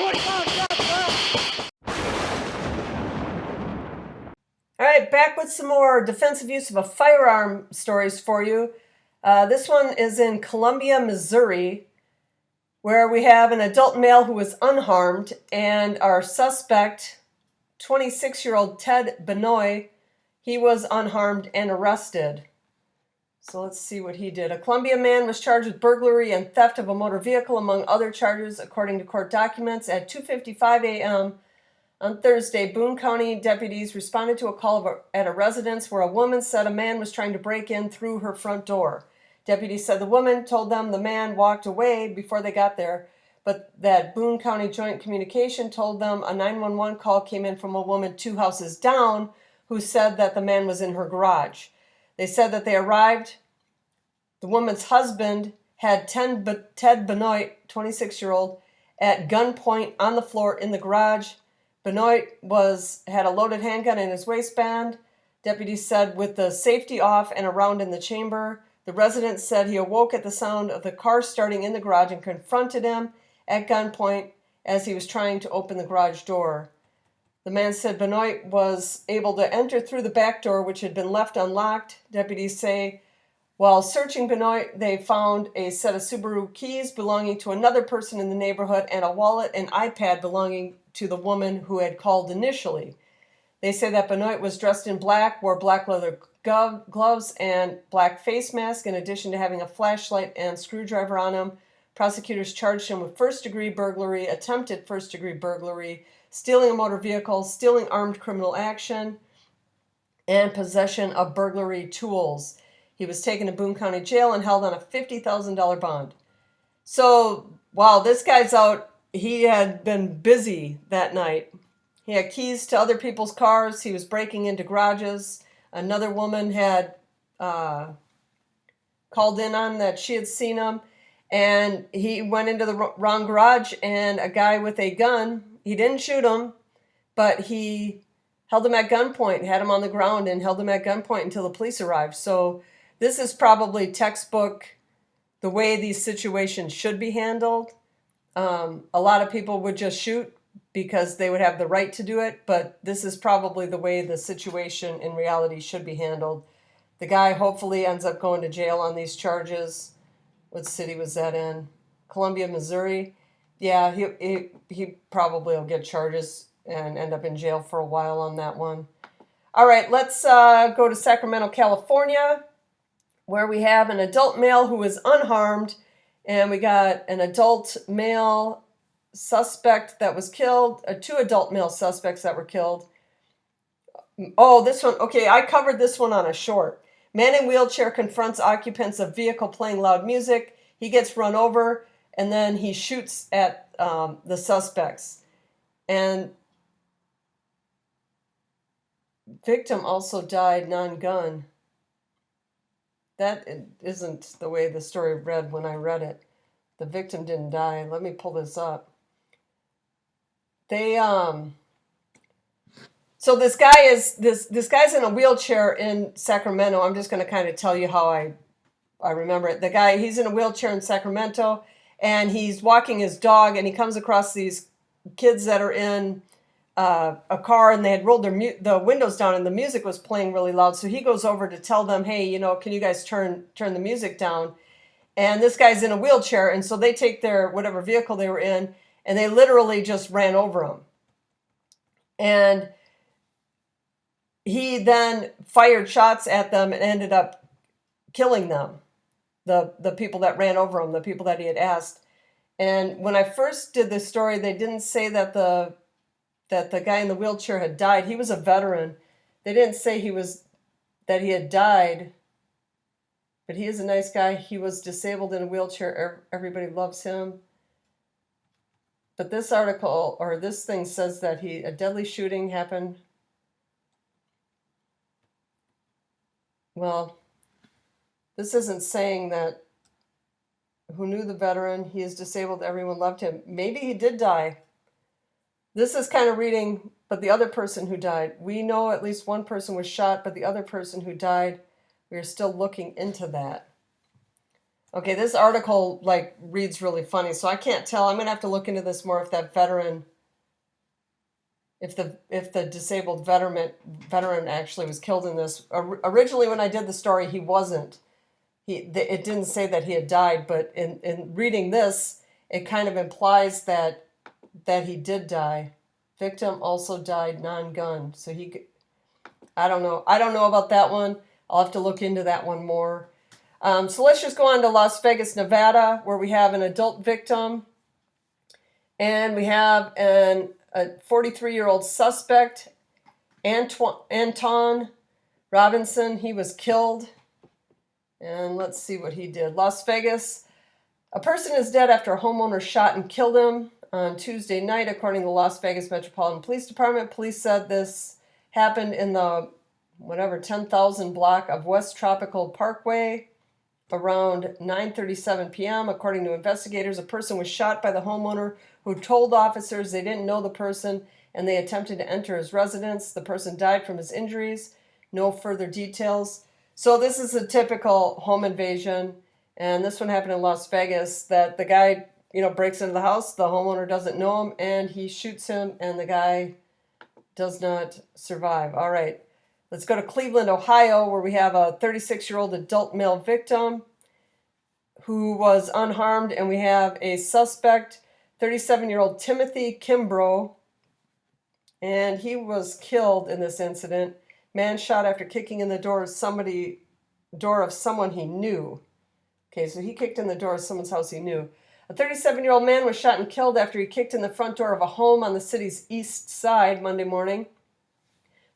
All right, back with some more defensive use of a firearm stories for you. This one is in Columbia, Missouri, where we have an adult male who was unharmed, and our suspect, 26-year-old Ted Benoit, he was unharmed and arrested. So let's see what he did. A Columbia man was charged with burglary and theft of a motor vehicle, among other charges, according to court documents. At 2:55 a.m. on Thursday, Boone County deputies responded to a call at a residence where a woman said a man was trying to break in through her front door. Deputies said the woman told them the man walked away before they got there, but that Boone County Joint Communication told them a 911 call came in from a woman 2 houses down who said that the man was in her garage. They said that they arrived. The woman's husband had Ted Benoit, 26-year-old, at gunpoint on the floor in the garage. Benoit had a loaded handgun in his waistband. Deputies said with the safety off and a round in the chamber. The resident said he awoke at the sound of the car starting in the garage and confronted him at gunpoint as he was trying to open the garage door. The man said Benoit was able to enter through the back door, which had been left unlocked. Deputies say while searching Benoit, they found a set of Subaru keys belonging to another person in the neighborhood and a wallet and iPad belonging to the woman who had called initially. They say that Benoit was dressed in black, wore black leather gloves and black face mask, in addition to having a flashlight and screwdriver on him. Prosecutors charged him with first-degree burglary, attempted first-degree burglary, stealing a motor vehicle, stealing armed criminal action, and possession of burglary tools. He was taken to Boone County Jail and held on a $50,000 bond. So while this guy's out, he had been busy that night. He had keys to other people's cars. He was breaking into garages. Another woman had called in on that she had seen him. And he went into the wrong garage, and a guy with a gun, he didn't shoot him, but he held him at gunpoint, had him on the ground and held him at gunpoint until the police arrived. So this is probably textbook the way these situations should be handled. A lot of people would just shoot because they would have the right to do it, but this is probably the way the situation in reality should be handled. The guy hopefully ends up going to jail on these charges. What city was that in? Columbia, Missouri. Yeah, he probably will get charges and end up in jail for a while on that one. All right, let's go to Sacramento, California, where we have an adult male who is unharmed, and we got an adult male suspect that was killed, 2 adult male suspects that were killed. Oh, this one, okay, I covered this one on a short. Man in wheelchair confronts occupants of vehicle playing loud music. He gets run over, and then he shoots at the suspects. And victim also died non-gun. That isn't the way the story read when I read it. The victim didn't die. Let me pull this up. So this guy is this guy's in a wheelchair in Sacramento. I'm just going to kind of tell you how I remember it. The guy, he's in a wheelchair in Sacramento, and he's walking his dog, and he comes across these kids that are in a car, and they had rolled the windows down, and the music was playing really loud. So he goes over to tell them, hey, can you guys turn the music down? And this guy's in a wheelchair, and so they take their whatever vehicle they were in, and they literally just ran over him. And he then fired shots at them and ended up killing them, the people that ran over him, the people that he had asked. And when I first did this story, they didn't say that the guy in the wheelchair had died. He was a veteran. They didn't say that he had died, but he is a nice guy. He was disabled in a wheelchair. Everybody loves him. But this article, or this thing, says that a deadly shooting happened. Well, this isn't saying that who knew the veteran, he is disabled, everyone loved him. Maybe he did die. This is kind of reading, but the other person who died. We know at least one person was shot, but the other person who died, we are still looking into that. Okay, this article like reads really funny, so I can't tell. I'm gonna have to look into this more if that veteran, if the disabled veteran actually was killed in this. Originally, when I did the story, he wasn't. It didn't say that he had died, but in reading this, it kind of implies that he did die. Victim also died non-gun, so I don't know. I don't know about that one. I'll have to look into that one more. So let's just go on to Las Vegas, Nevada, where we have an adult victim, and we have a 43-year-old suspect, Anton Robinson. He was killed, and let's see what he did. Las Vegas, a person is dead after a homeowner shot and killed him on Tuesday night, according to the Las Vegas Metropolitan Police Department. Police said this happened in the 10,000 block of West Tropical Parkway around 9:37 p.m. According to investigators, a person was shot by the homeowner who told officers they didn't know the person and they attempted to enter his residence. The person died from his injuries. No further details. So this is a typical home invasion, and this one happened in Las Vegas, that the guy, breaks into the house, the homeowner doesn't know him, and he shoots him, and the guy does not survive. All right. Let's go to Cleveland, Ohio, where we have a 36-year-old adult male victim who was unharmed, and we have a suspect, 37-year-old Timothy Kimbrough, and he was killed in this incident. Man shot after kicking in the door of someone he knew. Okay, so he kicked in the door of someone's house he knew. A 37-year-old man was shot and killed after he kicked in the front door of a home on the city's east side Monday morning.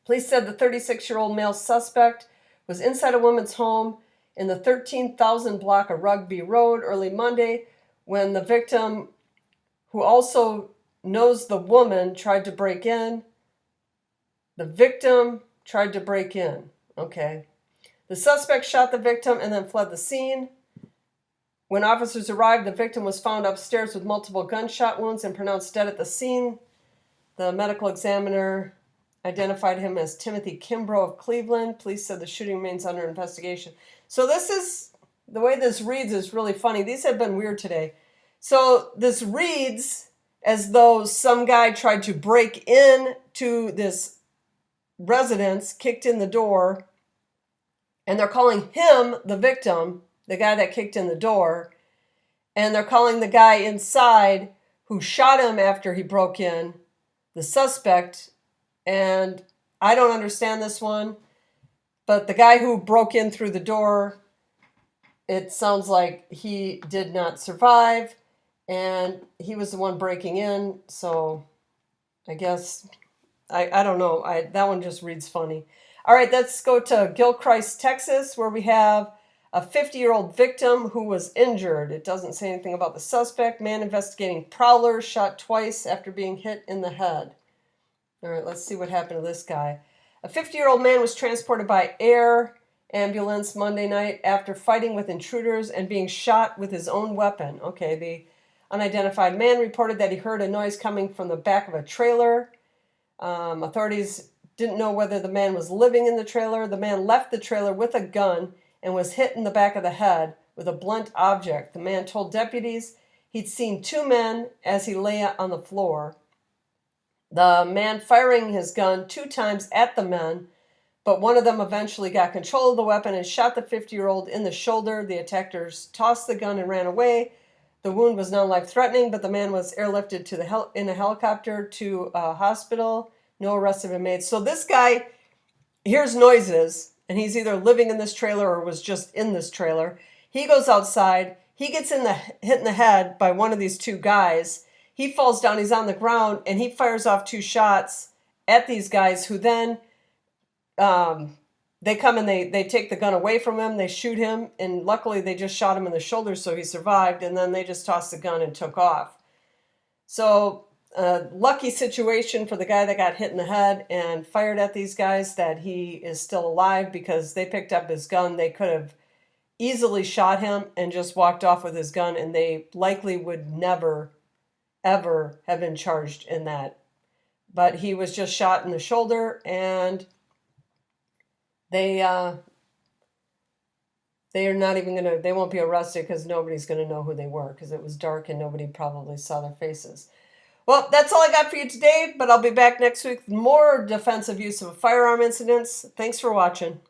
Police said the 36-year-old male suspect was inside a woman's home in the 13,000 block of Rugby Road early Monday when the victim, who also knows the woman, tried to break in. The victim tried to break in. Okay. The suspect shot the victim and then fled the scene. When officers arrived, the victim was found upstairs with multiple gunshot wounds and pronounced dead at the scene. The medical examiner identified him as Timothy Kimbrough of Cleveland. Police said the shooting remains under investigation. So the way this reads is really funny. These have been weird today. So this reads as though some guy tried to break in to this residence, kicked in the door, and they're calling him the victim, the guy that kicked in the door, and they're calling the guy inside who shot him after he broke in the suspect. And I don't understand this one, but the guy who broke in through the door, it sounds like he did not survive, and he was the one breaking in. So I guess, I don't know. That one just reads funny. All right, let's go to Gilchrist, Texas, where we have a 50-year-old victim who was injured. It doesn't say anything about the suspect. Man investigating prowler shot twice after being hit in the head. All right, let's see what happened to this guy. A 50-year-old man was transported by air ambulance Monday night after fighting with intruders and being shot with his own weapon. Okay, the unidentified man reported that he heard a noise coming from the back of a trailer. Authorities didn't know whether the man was living in the trailer. The man left the trailer with a gun and was hit in the back of the head with a blunt object. The man told deputies he'd seen two men as he lay on the floor. The man firing his gun 2 times at the men, but one of them eventually got control of the weapon and shot the 50-year-old in the shoulder. The attackers tossed the gun and ran away. The wound was non-life-threatening, but the man was airlifted in a helicopter to a hospital. No arrests have been made. So this guy hears noises, and he's either living in this trailer or was just in this trailer. He goes outside. He gets hit in the head by one of these 2 guys. He falls down, he's on the ground, and he fires off 2 shots at these guys who then, they come and they take the gun away from him, they shoot him, and luckily they just shot him in the shoulder so he survived, and then they just tossed the gun and took off. So, lucky situation for the guy that got hit in the head and fired at these guys that he is still alive, because they picked up his gun. They could have easily shot him and just walked off with his gun, and they likely would never ever have been charged in that. But he was just shot in the shoulder, and they they are not even gonna. They won't be arrested because nobody's gonna know who they were because it was dark and nobody probably saw their faces. Well, that's all I got for you today, but I'll be back next week with more defensive use of firearm incidents. Thanks for watching.